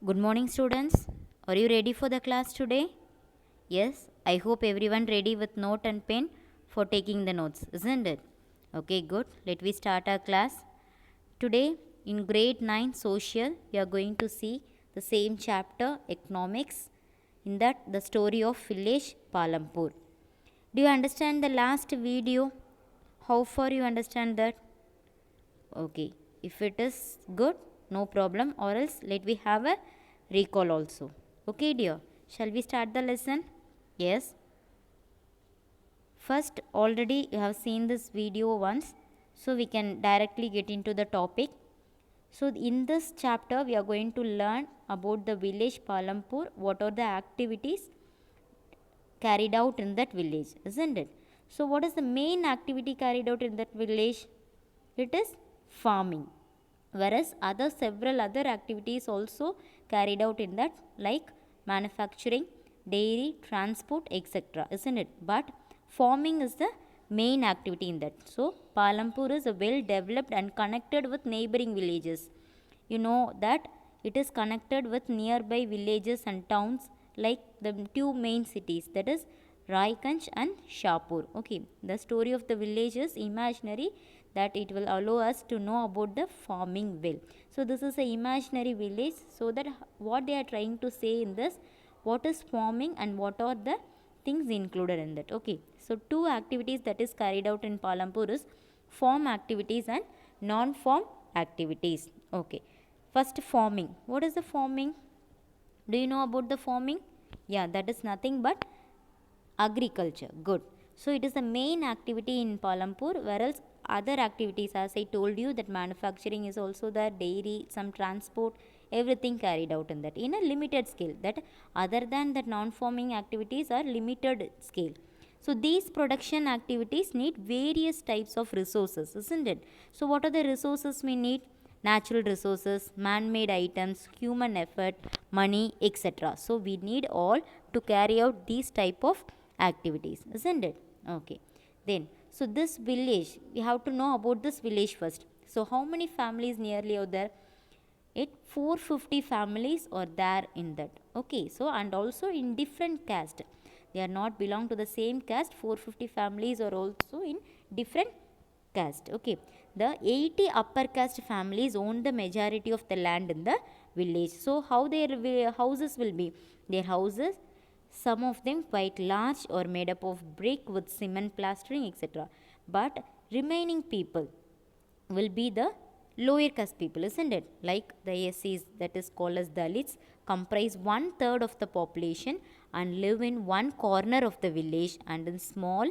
Good morning, students. Are you ready for the class today? Yes, I hope everyone ready with note and pen for taking the notes, isn't it? Okay, good. Let me start our class. Today, in grade 9 social, we are going to see the same chapter, economics. In that, the story of village Palampur. Do you understand the last video? How far you understand that? Okay, if it is good, no problem, or else let we have a recall also. Okay, dear. Shall we start the lesson? Yes. First, already you have seen this video once, so we can directly get into the topic. So, in this chapter, we are going to learn about the village Palampur, what are the activities carried out in that village, isn't it? So, what is the main activity carried out in that village? It is farming, whereas other several other activities also carried out in that, like manufacturing, dairy, transport, etc., isn't it? But farming is the main activity in that. So, Palampur is a well developed and connected with neighboring villages. You know that it is connected with nearby villages and towns like the two main cities, that is Raiganj and Shapur. Okay, the story of the village is imaginary, that it will allow us to know about the farming well. So this is a imaginary village, so that what they are trying to say in this, what is farming and what are the things included in that. Okay, so two activities that is carried out in Palampur is farm activities and non-farm activities. Okay, first farming. What is the farming? Do you know about the farming? Yeah, that is nothing but agriculture. Good. So it is the main activity in Palampur, whereas other activities, as I told you, that manufacturing is also there, dairy, some transport, everything carried out in that in a limited scale. That other than that, non-farming activities are limited scale. So these production activities need various types of resources, isn't it? So what are the resources we need? Natural resources, man-made items, human effort, money, etc. So we need all to carry out these type of activities, isn't it? Okay. Then, so this village, we have to know about this village first. So how many families nearly are there? It 450 families are there in that. Okay, so and also in different caste, they are not belong to the same caste. 450 families are also in different caste. Okay, the 80 upper caste families own the majority of the land in the village. So how their houses will be? Their houses, some of them quite large or made up of brick with cement plastering, etc., but remaining people will be the lower caste people, isn't it? Like the SCs, that is called as Dalits, comprise one third of the population and live in one corner of the village and in small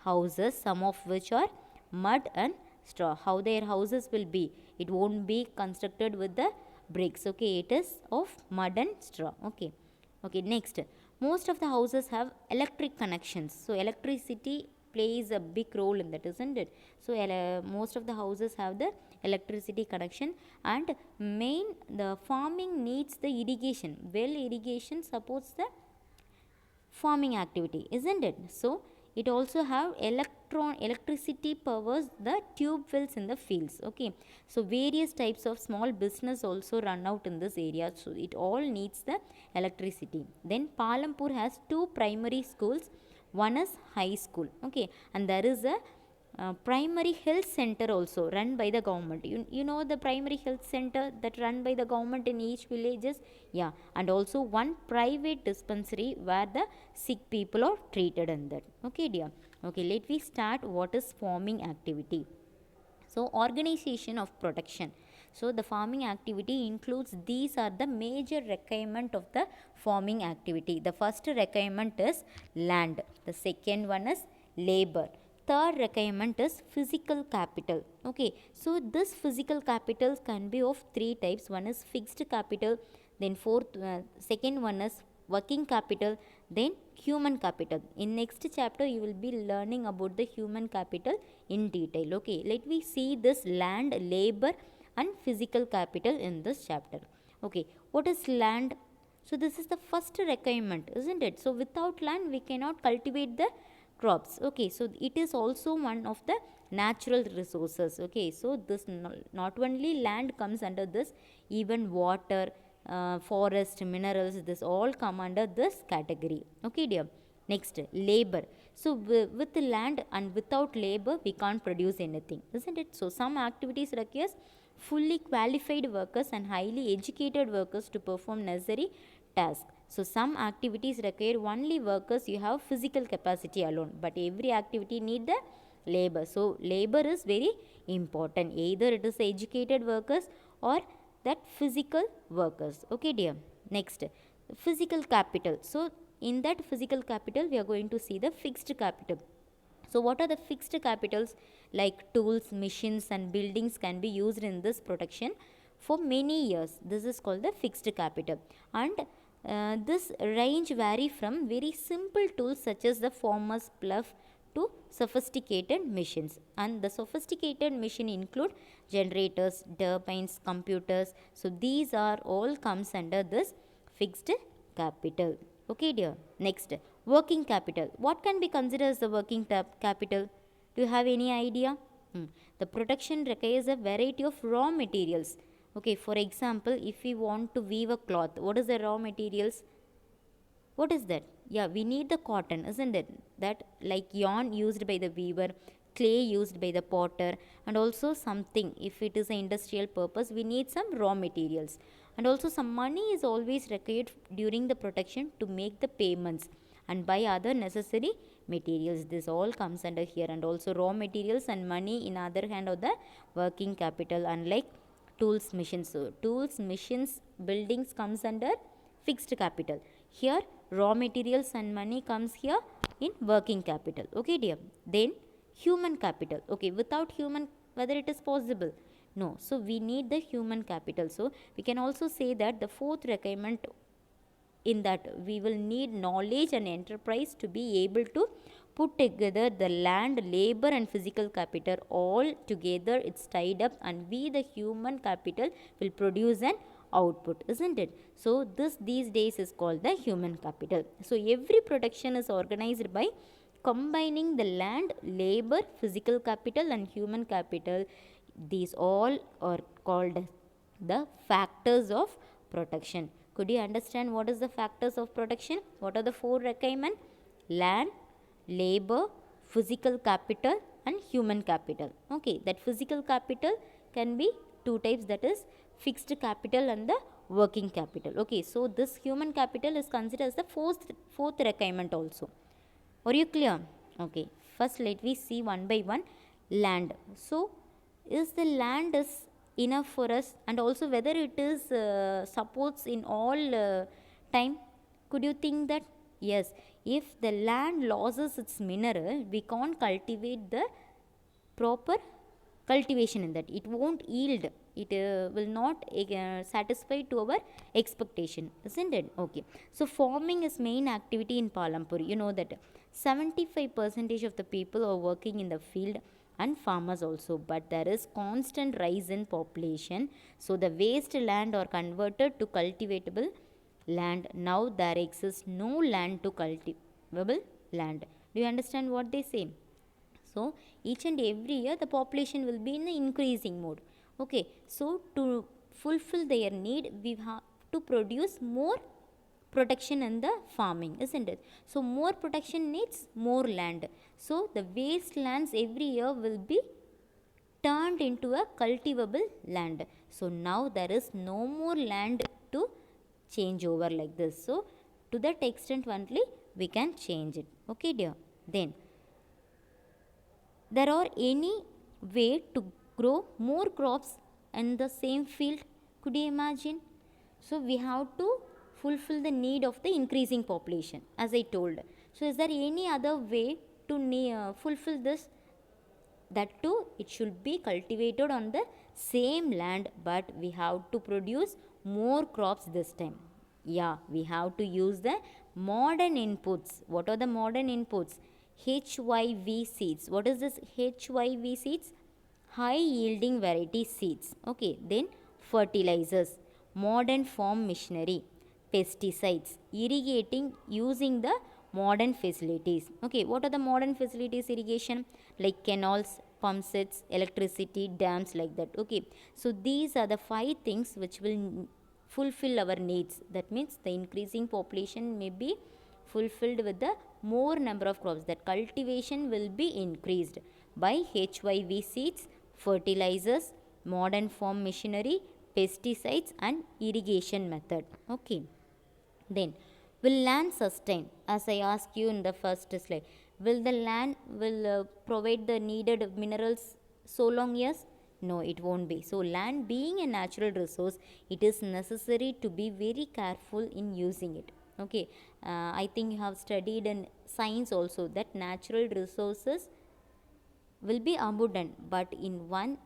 houses, some of which are mud and straw. How their houses will be? It won't be constructed with the bricks. Okay, it is of mud and straw. Okay. Okay, next, most of the houses have electric connections. So electricity plays a big role in that, isn't it? So most of the houses have the electricity connection, and main the farming needs the irrigation. Well, irrigation supports the farming activity, isn't it? So it also have electricity powers the tube wells in the fields. Okay, so various types of small business also run out in this area, so it all needs the electricity. Then Palampur has two primary schools, one is high school. Okay, and there is a primary health center also run by the government. You know the primary health center that run by the government in each villages. Yeah, and also one private dispensary where the sick people are treated in that. Okay, dear. Okay, let me start what is farming activity. So organization of production. So the farming activity includes, these are the major requirement of the farming activity. The first requirement is land, the second one is labor, third requirement is physical capital. Okay, so this physical capital can be of three types. One is fixed capital, then second one is working capital, then human capital. In next chapter you will be learning about the human capital in detail. Okay, let me see this land, labor and physical capital in this chapter. Okay, what is land? So this is the first requirement, isn't it? So without land we cannot cultivate the crops. Okay, so it is also one of the natural resources. Okay, so this not only land comes under this, even water, forest, minerals, this all come under this category. Okay dear. Next, labor. So with the land and without labor we can't produce anything, isn't it? So some activities requires fully qualified workers and highly educated workers to perform necessary tasks. So some activities require only workers you have physical capacity alone, but every activity need the labor. So labor is very important, either it is educated workers or that physical workers. Okay dear. Next, physical capital. So in that physical capital we are going to see the fixed capital. So what are the fixed capitals? Like tools, machines and buildings can be used in this production for many years. This is called the fixed capital. And this range vary from very simple tools such as the farmer's plough to sophisticated machines. And the sophisticated machine include generators, turbines, computers. So these are all comes under this fixed capital. Okay dear. Next, working capital. What can be considered as the working capital? Do you have any idea? The production requires a variety of raw materials. Okay, for example, if we want to weave a cloth, what is the raw materials? What is that? Yeah, we need the cotton, isn't it? That like yarn used by the weaver, clay used by the potter, and also something, if it is an industrial purpose, we need some raw materials. And also some money is always required during the production to make the payments and buy other necessary materials. This all comes under here. And also raw materials and money in other hand of the working capital, unlike tools, machines. So tools, machines, buildings comes under fixed capital. Here raw materials and money comes here in working capital. Okay dear. Then human capital. Okay, without human, whether it is possible? No. So we need the human capital. So we can also say that the fourth requirement in that we will need knowledge and enterprise to be able to put together the land, labor and physical capital all together. It's tied up, and we the human capital will produce an output, isn't it? So this these days is called the human capital. So every production is organized by combining the land, labor, physical capital and human capital. These all are called the factors of production. Could you understand what is the factors of production? What are the four requirements? Land, labor, physical capital and human capital. Okay, that physical capital can be two types, that is fixed capital and the working capital. Okay, so this human capital is considered as the fourth requirement also. Are you clear? Okay, first let me see one by one. Land. So is the land is enough for us, and also whether it is supports in all time? Could you think that? Yes, if the land loses its mineral, we can't cultivate the proper cultivation in that. It won't yield. It will not satisfy to our expectation, isn't it? Okay. So farming is main activity in Palampur. You know that 75% of the people are working in the field and farmers also, but there is constant rise in population. So the waste land are converted to cultivatable land. Now there exists no land to cultivable land. Do you understand what they say? So each and every year the population will be in the increasing mode. Okay, so to fulfill their need, we have to produce more production in the farming, isn't it? So more production needs more land. So the waste lands every year will be turned into a cultivable land. So now there is no more land to change over like this. So to that extent only we can change it. Okay dear. Then there are any way to grow more crops in the same field? Could you imagine? So we have to fulfill the need of the increasing population, as I told. So is there any other way to fulfill this? That too, it should be cultivated on the same land, but we have to produce more crops this time. Yeah, we have to use the modern inputs. What are the modern inputs? HYV seeds. What is this HYV seeds? High yielding variety seeds. Okay, then fertilizers, modern farm machinery, pesticides, irrigating using the modern facilities. Okay, what are the modern facilities? Irrigation like canals, pump sets, electricity, dams, like that. Okay, so these are the 5 things which will fulfill our needs. That means the increasing population may be fulfilled with the more number of crops. That cultivation will be increased by HYV seeds, fertilizers, modern farm machinery, pesticides and irrigation method. Okay. Then, will land sustain? As I asked you in the first slide, will the land will provide the needed minerals so long? Yes. No, it won't be. So, land being a natural resource, it is necessary to be very careful in using it. Okay, I think you have studied in science also that natural resources will be abundant, but in one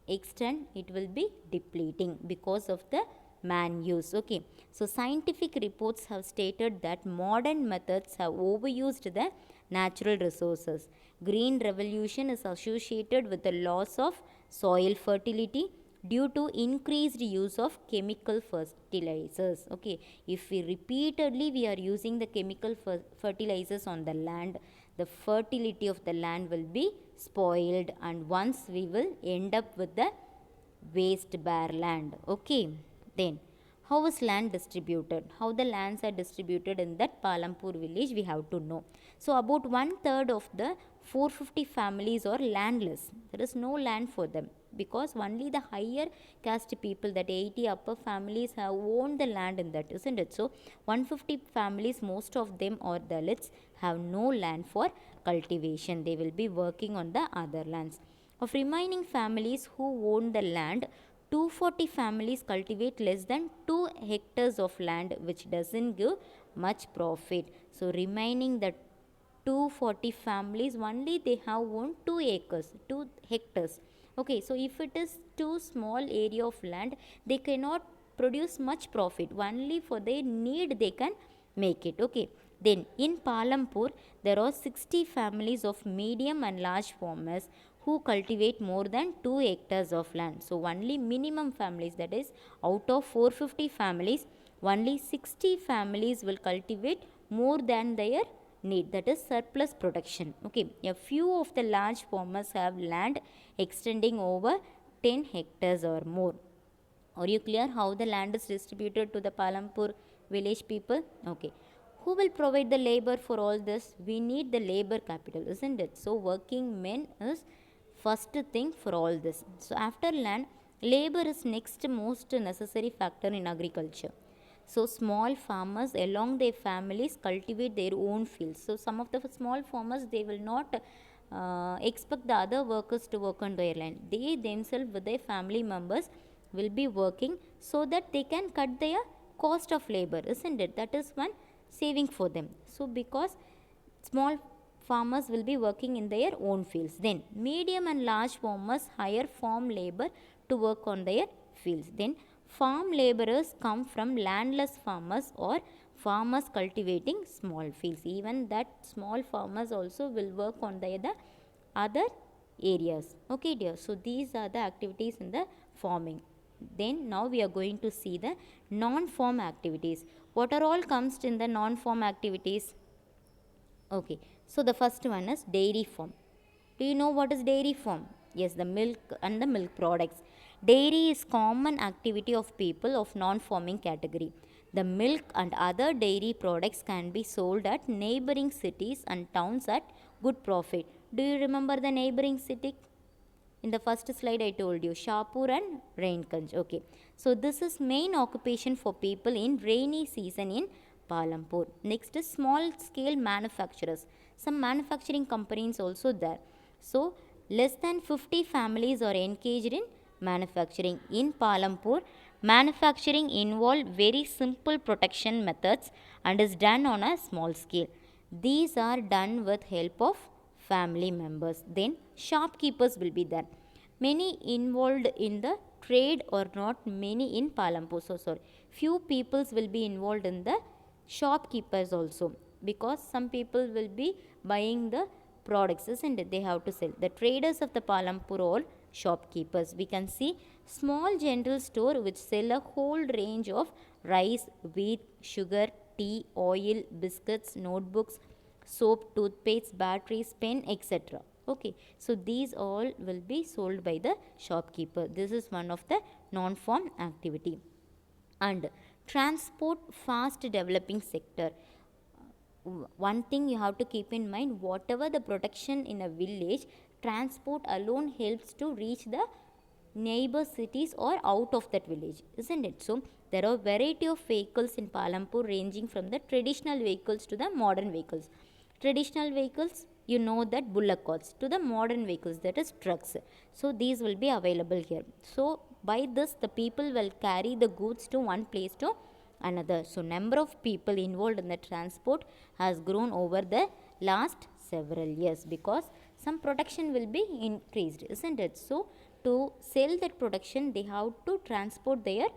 extent it will be depleting because of the man use. Okay, so scientific reports have stated that modern methods have overused the natural resources. Green revolution is associated with the loss of soil fertility due to increased use of chemical fertilizers. Okay, if we repeatedly we are using the chemical fertilizers on the land, the fertility of the land will be spoiled, and once we will end up with the waste bare land. Okay, then how is land distributed? How the lands are distributed in that Palampur village, we have to know. So about 1/3 of the 450 families are landless. There is no land for them because only the higher caste people, that 80 upper families, have owned the land in that, isn't it? So 150 families, most of them are Dalits, have no land for cultivation. They will be working on the other lands. Of remaining families who own the land, 240 families cultivate less than 2 hectares of land, which doesn't give much profit. So remaining the 240 families, only they have owned 2 acres, 2 hectares. Okay, so if it is too small area of land, they cannot produce much profit. Only for their need they can make it. Okay, then in Palampur there are 60 families of medium and large farmers who cultivate more than 2 hectares of land. So only minimum families, that is out of 450 families, only 60 families will cultivate more than their need, that is surplus production. Okay, a few of the large farmers have land extending over 10 hectares or more. Are you clear how the land is distributed to the Palampur village people? Okay, who will provide the labor for all this? We need the labor capital, isn't it? So working men is first thing for all this. So after land, labor is next most necessary factor in agriculture. So small farmers along their families cultivate their own fields. So some of the small farmers, they will not expect the other workers to work on their land. They themselves with their family members will be working so that they can cut their cost of labor, isn't it? That is one saving for them. So because small farmers will be working in their own fields, then medium and large farmers hire farm labor to work on their fields. Then farm laborers come from landless farmers or farmers cultivating small fields. Even that small farmers also will work on the other areas. Okay dear, so these are the activities in the farming. Then now we are going to see the non-farm activities. What are all comes in the non-farm activities? Okay, so the first one is dairy farm. Do you know what is dairy farm? Yes, the milk and the milk products. Dairy is common activity of people of non-farming category. The milk and other dairy products can be sold at neighboring cities and towns at good profit. Do you remember the neighboring city? In the first slide I told you, Shapur and Rainkanj. Okay, so this is main occupation for people in rainy season in Palampur. Next is small scale manufacturers. Some manufacturing companies also there. So less than 50 families are engaged in manufacturing. In Palampur, manufacturing involve very simple production methods and is done on a small scale. These are done with help of family members. Then shopkeepers will be there. Many involved in the trade or not many in Palampur. So sorry. Few peoples will be involved in the shopkeepers also, because some people will be buying the products, isn't it? They have to sell. The traders of the Palampur are shopkeepers. We can see small general store which sell a whole range of rice, wheat, sugar, tea, oil, biscuits, notebooks, soap, toothpaste, batteries, pen, etc. Okay, so these all will be sold by the shopkeeper. This is one of the non-farm activity. And transport, fast developing sector. One thing you have to keep in mind, whatever the production in a village, transport alone helps to reach the neighbor cities or out of that village, isn't it? So there are variety of vehicles in Palampur, ranging from the traditional vehicles to the modern vehicles. Traditional vehicles, you know, that bullock carts, to the modern vehicles, that is trucks. So these will be available here. So by this, the people will carry the goods to one place to another. So number of people involved in the transport has grown over the last several years, because some production will be increased, isn't it? So to sell that production, they have to transport their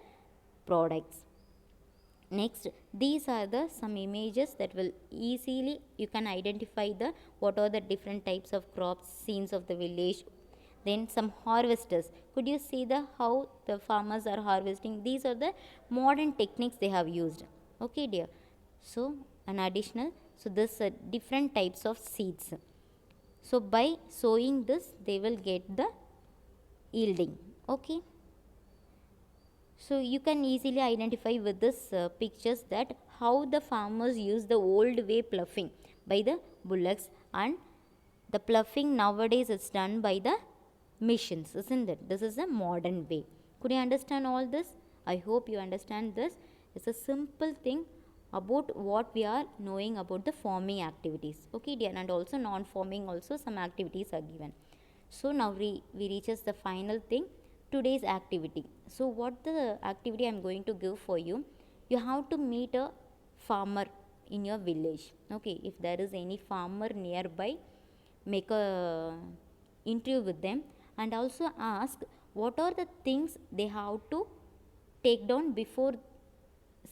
products. Next, these are the some images that will easily you can identify the what are the different types of crops, scenes of the village. Then some harvesters, could you see the how the farmers are harvesting? These are the modern techniques they have used. Okay dear. So an additional, so this different types of seeds. So by sowing this, they will get the yielding. Okay. So you can easily identify with this pictures that how the farmers use the old way ploughing by the bullocks, and the ploughing nowadays is done by the machines, isn't it? This is a modern way. Could you understand all this? I hope you understand this. It's a simple thing about what we are knowing about the farming activities. Okay dear, and also non-farming also some activities are given. So now we reaches the final thing, today's activity. So what the activity I am going to give for you, you have to meet a farmer in your village. Okay, if there is any farmer nearby, make a interview with them, and also ask what are the things they have to take down before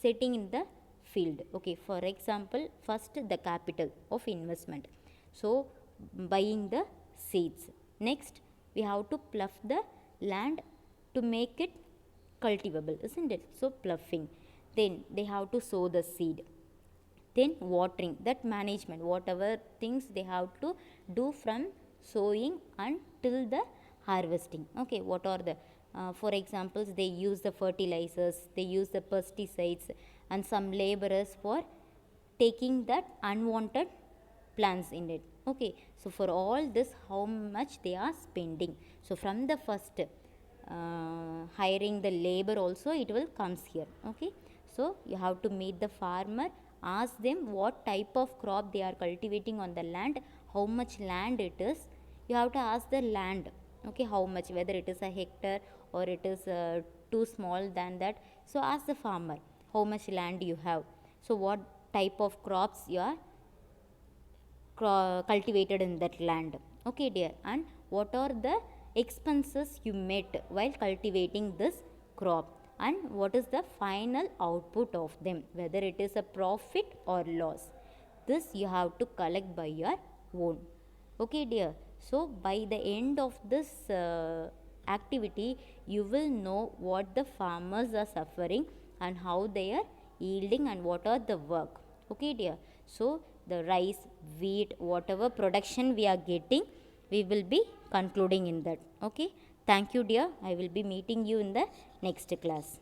setting in the field. Okay, for example, first the capital of investment, so buying the seeds. Next, we have to plough the land to make it cultivable, isn't it? So ploughing. Then they have to sow the seed. Then watering, that management, whatever things they have to do from sowing until the harvesting. Okay, what are the for examples, they use the fertilizers, they use the pesticides, and some laborers for taking that unwanted plants in it. Okay, so for all this, how much they are spending? So from the first hiring the labor also, it will comes here. Okay, so you have to meet the farmer, ask them what type of crop they are cultivating on the land, how much land it is. You have to ask the land, okay, how much, whether it is a hectare or it is too small than that. So ask the farmer how much land you have, so what type of crops you are cultivated in that land. Okay dear, and what are the expenses you met while cultivating this crop, and what is the final output of them, whether it is a profit or loss. This you have to collect by your own. Okay dear, so by the end of this activity, you will know what the farmers are suffering and how they are yielding and what are the work. Okay dear, so the rice, wheat, whatever production we are getting, we will be concluding in that. Okay, thank you dear, I will be meeting you in the next class.